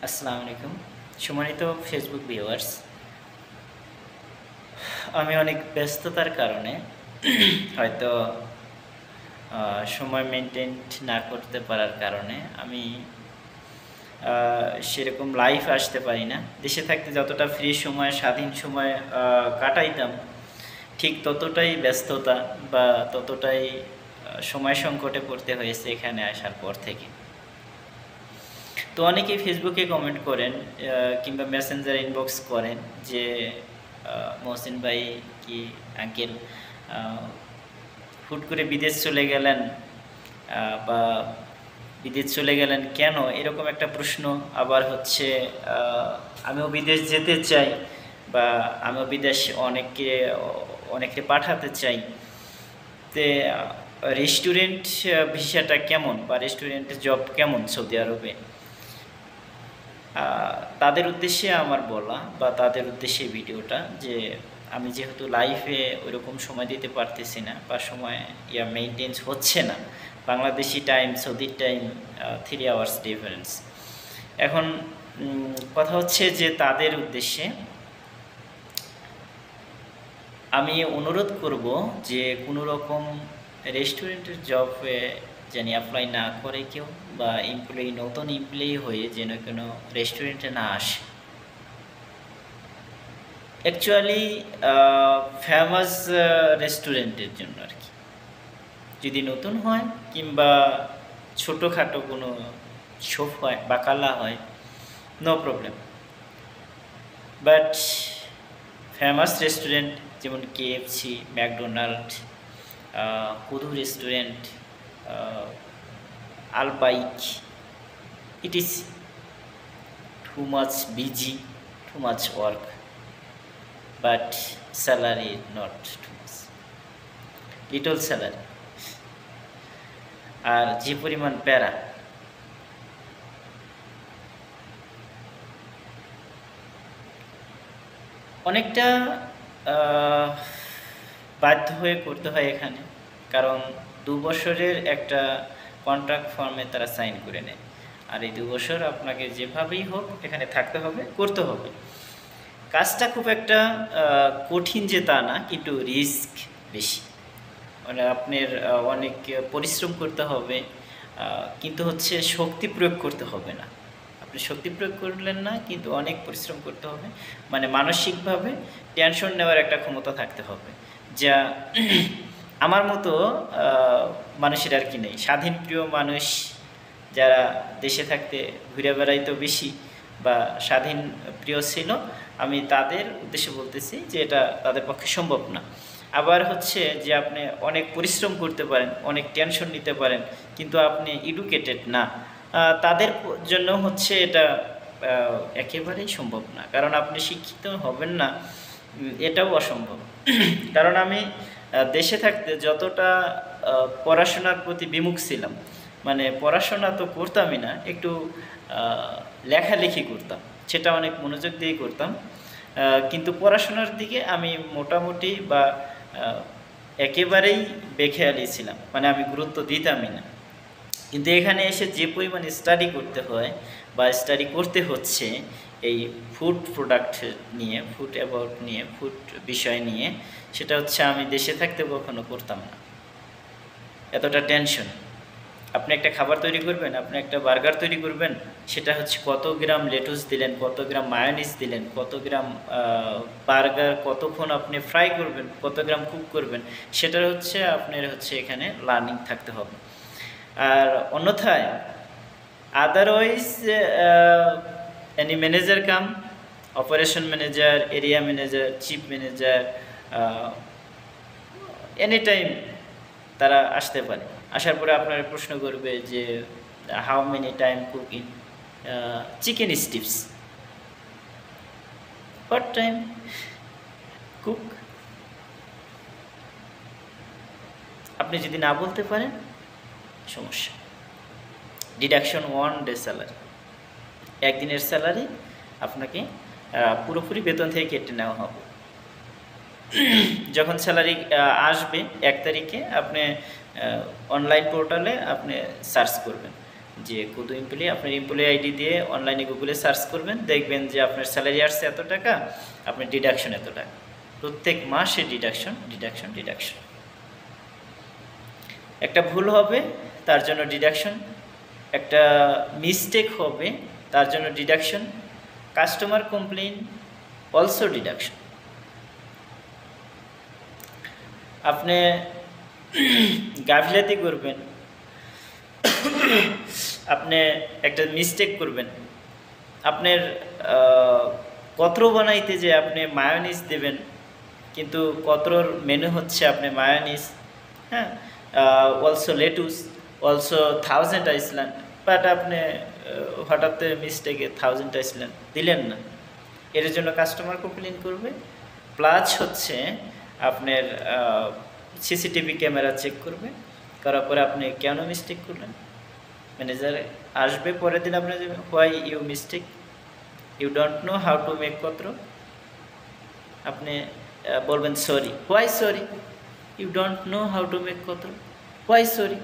আসসালামু আলাইকুম। সম্মানিত ফেসবুক ভিউয়ার্স, আমি অনেক ব্যস্ততার কারণে হয়তো সময় মেইনটেইন না করতে পারার কারণে আমি সেরকম লাইভ আসতে পারি না। দেশে থাকতে যতটা ফ্রি সময়, স্বাধীন সময় কাটাইতাম, ঠিক ততটাই ব্যস্ততা বা ততটাই সময় সংকটে পড়তে হয়েছে এখানে আসার পর থেকে। তো অনেকেই ফেসবুকে কমেন্ট করেন কিংবা মেসেঞ্জার ইনবক্স করেন যে মহসিন ভাই কি আঙ্কেল হুট করে বিদেশ চলে গেলেন বা বিদেশ চলে গেলেন কেন, এরকম একটা প্রশ্ন। আবার হচ্ছে আমিও বিদেশ যেতে চাই বা আমিও বিদেশ অনেকে পাঠাতে চাই। তে রেস্টুরেন্ট ভিসাটা কেমন বা রেস্টুরেন্টের জব কেমন সৌদি আরবে, তাদের উদ্দেশ্যে আমার বলা বা তাদের উদ্দেশ্যে ভিডিওটা যে আমি যেহেতু লাইফে ওইরকম সময় দিতে পারতেছি না বা সময় মেনটেন্স হচ্ছে না, বাংলাদেশি টাইম সৌদির টাইম 3 আওয়ার্স ডিফারেন্স। এখন কথা হচ্ছে যে তাদের উদ্দেশ্যে আমি অনুরোধ করব যে কোনো রকম রেস্টুরেন্টের জবে যেন অ্যাপ্লাই না করে কেউ, বা নতুন এমপ্লয়ি হয়ে যেন কোনো রেস্টুরেন্টে না আসে। অ্যাকচুয়ালি ফেমাস রেস্টুরেন্টের জন্য আর কি, যদি নতুন হয় কিংবা ছোটোখাটো কোনো শপ হয়, বাকালা হয়, no problem. But famous restaurant যেমন KFC, McDonald, Kudu restaurant, Albaik, it is too much busy, too much work, but salary not too much, little salary, আর যে পরিমাণ প্যারা, অনেকটা বাধ্য হয়ে করতে হয় এখানে। কারণ 2 বছরের একটা কন্ট্রাক্ট ফর্মে তারা সাইন করে নেয়, আর এই 2 বছর আপনাকে যেভাবেই হোক এখানে থাকতে হবে, করতে হবে। কাজটা খুব একটা কঠিন যে তা না, কিন্তু রিস্ক বেশি। মানে আপনার অনেক পরিশ্রম করতে হবে, কিন্তু হচ্ছে শক্তি প্রয়োগ করতে হবে না। আপনি শক্তি প্রয়োগ করলেন না, কিন্তু অনেক পরিশ্রম করতে হবে। মানে মানসিকভাবে টেনশন নেওয়ার একটা ক্ষমতা থাকতে হবে, যা আমার মতো মানুষের আর কি নেই। স্বাধীনপ্রিয় মানুষ যারা দেশে থাকতে ঘুরে বেড়াইতো বেশি বা স্বাধীন প্রিয় ছিল, আমি তাদের উদ্দেশ্যে বলতেছি যে এটা তাদের পক্ষে সম্ভব না। আবার হচ্ছে যে আপনি অনেক পরিশ্রম করতে পারেন, অনেক টেনশন নিতে পারেন, কিন্তু আপনি এডুকেটেড না, তাদের জন্য হচ্ছে এটা একেবারেই সম্ভব না। কারণ আপনি শিক্ষিত হবেন না, এটাও অসম্ভব। কারণ আমি দেশে থাকতে যতটা পড়াশোনার প্রতি বিমুখ ছিলাম, মানে পড়াশোনা তো করতামই না, একটু লেখালেখি করতাম, সেটা অনেক মনোযোগ দিয়ে করতাম, কিন্তু পড়াশোনার দিকে আমি মোটামুটি বা একেবারেই বেখেয়ালি ছিলাম, মানে আমি গুরুত্ব দিতামই না। কিন্তু এখানে এসে যে পরিমাণ স্টাডি করতে হয় বা স্টাডি করতে হচ্ছে এই ফুড প্রোডাক্ট নিয়ে, ফুড অ্যাবাউট নিয়ে, ফুড বিষয় নিয়ে, সেটা হচ্ছে আমি দেশে থাকতে কখনো করতাম না। এতটা টেনশন। আপনি একটা খাবার তৈরি করবেন, আপনি একটা বার্গার তৈরি করবেন, সেটা হচ্ছে কত গ্রাম লেটুস দিলেন, কত গ্রাম মায়োনিজ দিলেন, কত গ্রাম বার্গার কতক্ষণ আপনি ফ্রাই করবেন, কত গ্রাম কুক করবেন, সেটা হচ্ছে আপনার হচ্ছে এখানে লার্নিং থাকতে হবে। আর অন্যথায় otherwise any manager cum, operation manager, area manager, chief manager, any time তারা আসতে পারে। আসার পরে আপনার প্রশ্ন করবে যে how many time cooking chicken steps, what time cook. আপনি যদি না বলতে পারেন, সমস্যা। ডিডাকশন 1 ডে স্যালারি, একদিনের স্যালারি আপনাকে পুরোপুরি বেতন থেকে কেটে নেওয়া হবে। যখন স্যালারি আসবে 1 তারিখে, আপনি অনলাইন পোর্টালে আপনি সার্চ করবেন যে কুদু এমপ্লয়ি, আপনার এমপ্লয়ি আইডি দিয়ে অনলাইনে গুগলে সার্চ করবেন, দেখবেন যে আপনার স্যালারি আসছে এত টাকা, আপনার ডিডাকশন এত টাকা, প্রত্যেক মাসে ডিডাকশন ডিডাকশন ডিডাকশন। একটা ভুল হবে তার জন্য ডিডাকশন, একটা মিস্টেক হবে তার জন্য deduction, customer complain also deduction. আপনি গাফিলাতি করবেন, আপনি একটা মিস্টেক করবেন, আপনার কতর বানাইতে যে আপনি মায়োনিজ দেবেন, কিন্তু কতর মেনু হচ্ছে আপনি মায়োনিজ, হ্যাঁ, also lettuce, also 1000 Iceland, but আপনি হঠাৎ মিস্টেকে 1000 আইসল্যান্ড দিলেন না, এর জন্য কাস্টমার কমপ্লেন করবে। প্লাস হচ্ছে আপনার সিসিটিভি ক্যামেরা চেক করবে, করার পরে আপনি কেন মিস্টেক করলেন, ম্যানেজার আসবে পরের দিন আপনার, why you mistake, you don't know how to make পত্র, আপনি বলবেন sorry, why sorry, you don't know how to make পত্র, হোয়াই সরি,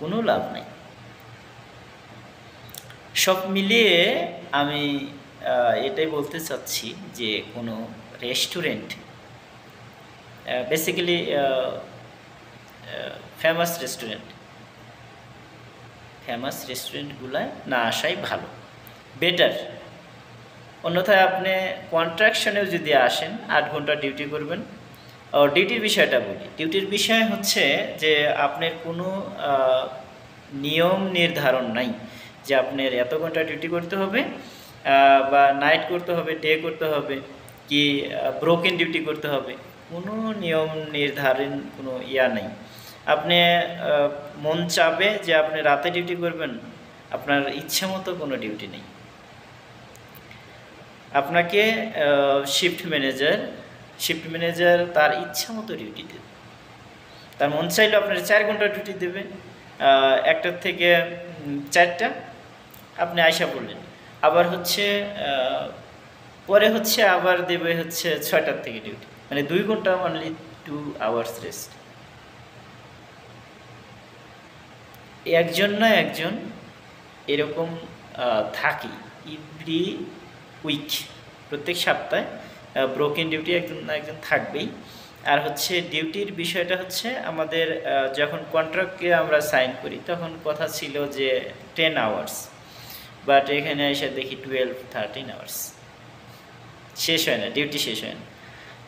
কোনো লাভ নাই। সব মিলিয়ে আমি এটাই বলতে চাচ্ছি যে কোনো রেস্টুরেন্ট, বেসিক্যালি ফেমাস রেস্টুরেন্টগুলায় না আসাই ভালো, বেটার। অন্যথায় আপনি কন্ট্রাকশনেও যদি আসেন 8 ঘন্টা ডিউটি করবেন। ডিউটির বিষয়টা বলি, ডিউটির বিষয় হচ্ছে যে আপনার কোনো নিয়ম নির্ধারণ নাই যে আপনার এত ঘন্টা ডিউটি করতে হবে, বা নাইট করতে হবে, ডে করতে হবে, কি ব্রোকেন ডিউটি করতে হবে, কোনো নিয়ম নির্ধারণ কোনো নেই। আপনি মন চাবে যে আপনি রাতে ডিউটি করবেন, আপনার ইচ্ছা মতো কোনো ডিউটি নেই। আপনাকে শিফট ম্যানেজার তার ইচ্ছা মতো ডিউটি দেবে, তার মন চাইলে আপনার 4 ঘন্টা ডিউটি দেবে, 1টা থেকে 4টা আপনি আয়সা পড়লেন, আবার হচ্ছে পরে হচ্ছে আবার দেবে হচ্ছে 6টার থেকে ডিউটি, মানে 2 ঘন্টা, অনলি 2 আওয়ার্স রেস্ট। একজন না একজন এরকম থাকি এভরি উইক, প্রত্যেক সপ্তাহে ব্রোকেন ডিউটি একজন না একজন থাকবেই। আর হচ্ছে ডিউটির বিষয়টা হচ্ছে আমাদের যখন কন্ট্রাক্টকে আমরা সাইন করি তখন কথা ছিল যে 10 আওয়ার্স, বাট এখানে এসে দেখি 12-13 আওয়ার্স, শেষ হয় না, ডিউটি শেষ হয় না।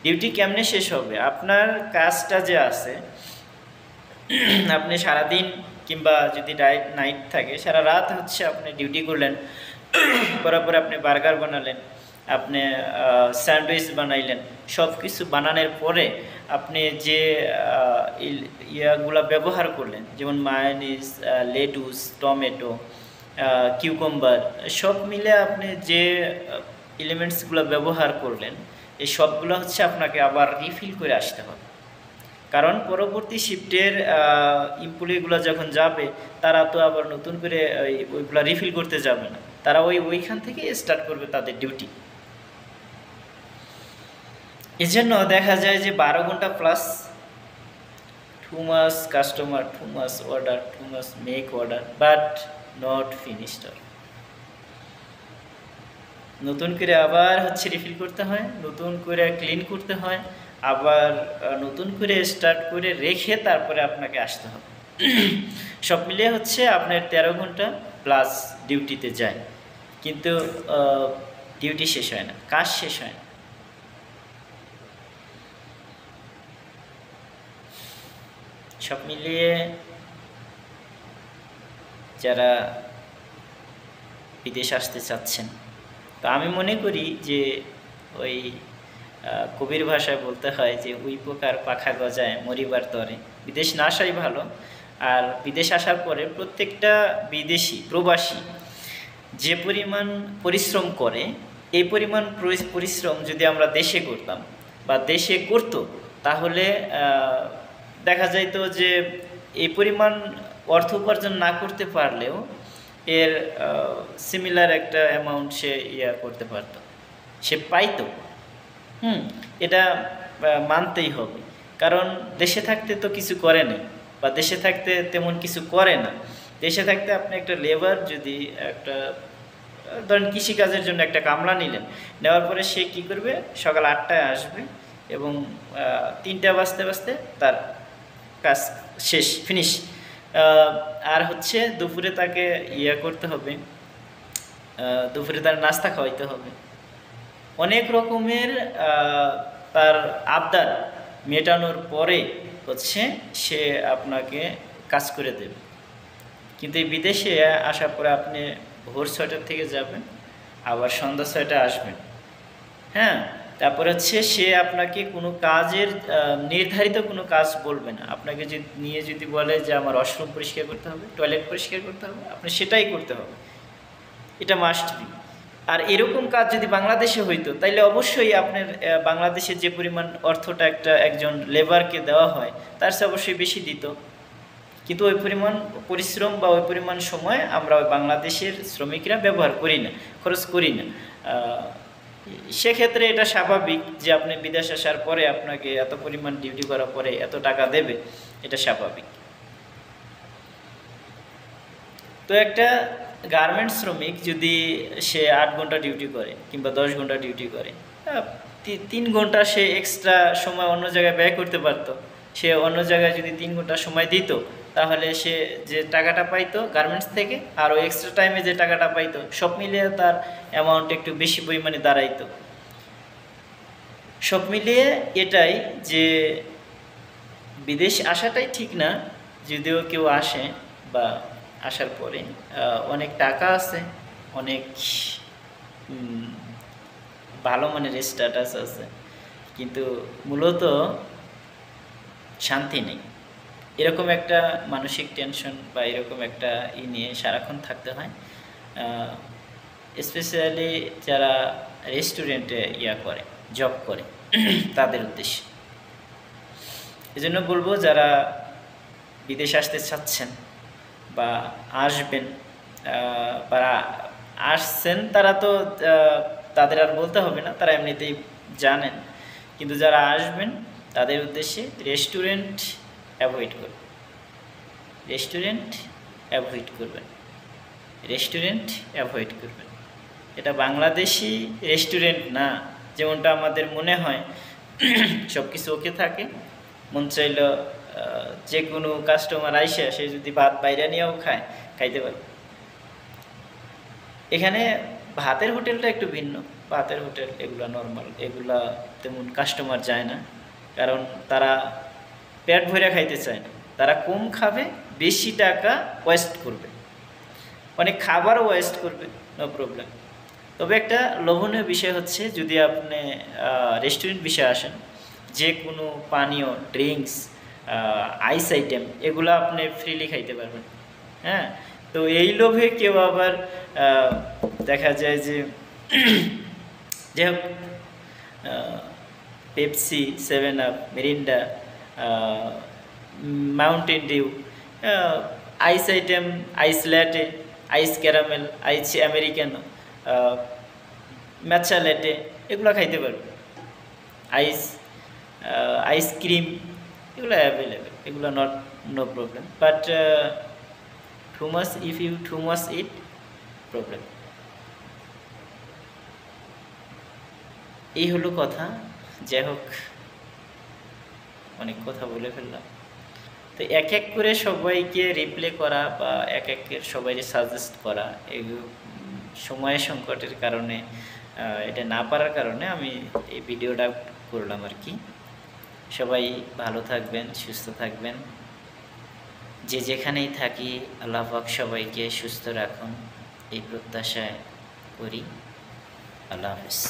ডিউটি কেমনে শেষ হবে, আপনার কাজটা যে আছে, আপনি সারাদিন কিংবা যদি নাইট থাকে সারা রাত হচ্ছে আপনি ডিউটি করলেন, করার পরে আপনি বার্গার বানালেন, আপনি স্যান্ডউইচ বানাইলেন, সব কিছু বানানোর পরে আপনি যে ইয়াগুলা ব্যবহার করলেন, যেমন মায়োনিজ, লেটুস, টমেটো, কিউকাম্বার, সব মিলে আপনি যে এলিমেন্টসগুলো ব্যবহার করলেন, এই সবগুলো হচ্ছে আপনাকে আবার রিফিল করে আসতে হবে। কারণ পরবর্তী শিফটের এমপ্লয়িগুলো যখন যাবে তারা তো আবার নতুন করে ওইগুলো রিফিল করতে যাবে না, তারা ওইখান থেকে স্টার্ট করবে তাদের ডিউটি। এজন্য দেখা যায় যে 12 ঘন্টা প্লাস, টু মাস কাস্টমার, টু মাস অর্ডার, টু মাস make order, but not finished. নতুন করে আবার হচ্ছে রিফিল করতে হয়, নতুন করে ক্লিন করতে হয়, আবার নতুন করে স্টার্ট করে রেখে তারপরে আপনাকে আসতে হবে। সব মিলিয়ে হচ্ছে আপনার 13 ঘন্টা প্লাস ডিউটিতে যায়, কিন্তু ডিউটি শেষ হয় না, কাজ শেষ হয় না। সব মিলিয়ে যারা বিদেশ আসতে চাচ্ছেন, তো আমি মনে করি যে ওই কবির ভাষায় বলতে হয় যে উই পোকার পাখা গজায় মরিবার তরে, বিদেশ না আসাই ভালো। আর বিদেশ আসার পরে প্রত্যেকটা বিদেশি প্রবাসী যে পরিমাণ পরিশ্রম করে, এই পরিমাণ পরিশ্রম যদি আমরা দেশে করতাম বা দেশে করতো, তাহলে দেখা যাইতো যে এই পরিমাণ অর্থ উপার্জন না করতে পারলেও এর সিমিলার একটা অ্যামাউন্ট সে করতে পারতো, সে পাইতো। এটা মানতেই হবে, কারণ দেশে থাকতে তো কিছু করে না, বা দেশে থাকতে তেমন কিছু করে না, দেশে থাকতে আপনি একটা লেবার যদি একটা ধরেন কৃষিকাজের জন্য একটা কামলা নিলেন, নেওয়ার পরে সে কি করবে, সকাল 8টায় আসবে এবং 3টা বাজতে বাজতে তার কাজ শেষ, ফিনিশ। আর হচ্ছে দুপুরে তাকে করতে হবে, দুপুরে তার নাস্তা খাওয়াইতে হবে, অনেক রকমের তার আবদার মেটানোর পরে হচ্ছে সে আপনাকে কাজ করে দেবে। কিন্তু এই বিদেশে আসার পরে আপনি ভোর 6টার থেকে যাবেন, আবার সন্ধ্যা 6টায় আসবেন। হ্যাঁ, তারপরে হচ্ছে সে আপনাকে কোনো কাজের নির্ধারিত কোনো কাজ বলবে না। আপনাকে যদি বলে যে আমার ওয়াশরুম পরিষ্কার করতে হবে, টয়লেট পরিষ্কার করতে হবে, আপনি সেটাই করতে হবে, এটা মাস্ট বি। আর এরকম কাজ যদি বাংলাদেশে হইতো তাইলে অবশ্যই আপনার বাংলাদেশে যে পরিমাণ অর্থটা একজন লেবারকে দেওয়া হয় তার চেয়ে অবশ্যই বেশি দিত, কিন্তু ওই পরিমাণ পরিশ্রম বা ওই পরিমাণ সময় আমরা ওই বাংলাদেশের শ্রমিকরা ব্যবহার করি না, খরচ করি না। সেক্ষেত্রে এটা স্বাভাবিক যে আপনি বিদেশ আসার পরে আপনাকে এত পরিমাণ ডিউটি করার পরে এত টাকা দেবে, এটা স্বাভাবিক। তো একটা গার্মেন্টস শ্রমিক যদি সে 8 ঘন্টা ডিউটি করে কিংবা 10 ঘন্টা ডিউটি করে, 3 ঘন্টা সে এক্সট্রা সময় অন্য জায়গায় ব্যয় করতে পারত। সে অন্য জায়গায় যদি 3 ঘন্টা সময় দিত, তাহলে সে যে টাকাটা পাইতো গার্মেন্টস থেকে আর ওই এক্সট্রা টাইমে যে টাকাটা পাইতো, সব মিলিয়ে তার অ্যামাউন্ট একটু বেশি পরিমাণে দাঁড়াইতো। সব মিলিয়ে এটাই যে বিদেশ আসাটাই ঠিক না, যদিও কেউ আসে বা আসার পরে অনেক টাকা আছে, অনেক ভালো মানের স্ট্যাটাস আছে, কিন্তু মূলত শান্তি নেই। এরকম একটা মানসিক টেনশন বা এরকম একটা নিয়ে সারাক্ষণ থাকতে হয়, স্পেশালি যারা রেস্টুরেন্টে করে, জব করে, তাদের উদ্দেশ্যে। এজন্য বলবো যারা বিদেশ আসতে চাচ্ছেন বা আসবেন বা আসছেন, তারা তো তাদের আর বলতে হবে না, তারা এমনিতেই জানেন, কিন্তু যারা আসবেন তাদের উদ্দেশ্যে রেস্টুরেন্ট অ্যাভয়েড করবেন, রেস্টুরেন্ট অ্যাভয়েড করবেন, রেস্টুরেন্ট অ্যাভয়েড করবেন। এটা বাংলাদেশি রেস্টুরেন্ট না, যেমনটা আমাদের মনে হয় সব কিছু ওকে থাকে, মন চাইল যে কোনো কাস্টমার আইসে সে যদি ভাত বাইরে নিয়েও খাইতে পারবে। এখানে ভাতের হোটেলটা একটু ভিন্ন, ভাতের হোটেল এগুলো নর্মাল, এগুলা তেমন কাস্টমার যায় না, কারণ তারা পেট ভরে খাইতে চায় না, তারা কম খাবে, বেশি টাকা ওয়েস্ট করবে, অনেক খাবারও ওয়েস্ট করবে, নো প্রবলেম। তবে একটা লোভনীয় বিষয় হচ্ছে, যদি আপনি রেস্টুরেন্ট বিষয়ে আসেন, যে কোনো পানীয়, ড্রিঙ্কস, আইস আইটেম এগুলো আপনি ফ্রিলি খাইতে পারবেন। হ্যাঁ, তো এই লোভে কেউ আবার দেখা যায় যে যাই হোক Pepsi, 7 up, Mirinda, Mountain Dew, ice item, ice latte, ice caramel, ice Americano, matcha latte, এগুলো খাইতে পারবে। আইসক্রিম এগুলো অ্যাভেলেবেল, এগুলো no problem, but too much eat problem. এই হলো কথা। যাই হোক, অনেক কথা বলে ফেললাম। তো এক এক করে সবাইকে রিপ্লে করা বা এক একের সবাইকে সাজেস্ট করা, এগুলো সময়ের সংকটের কারণে, এটা না পারার কারণে আমি এই ভিডিওটা করলাম আর কি। সবাই ভালো থাকবেন, সুস্থ থাকবেন, যে যেখানেই থাকি আল্লাহ পাক সবাইকে সুস্থ রাখুন, এই প্রত্যাশা করি। আল্লাহ হাফেজ।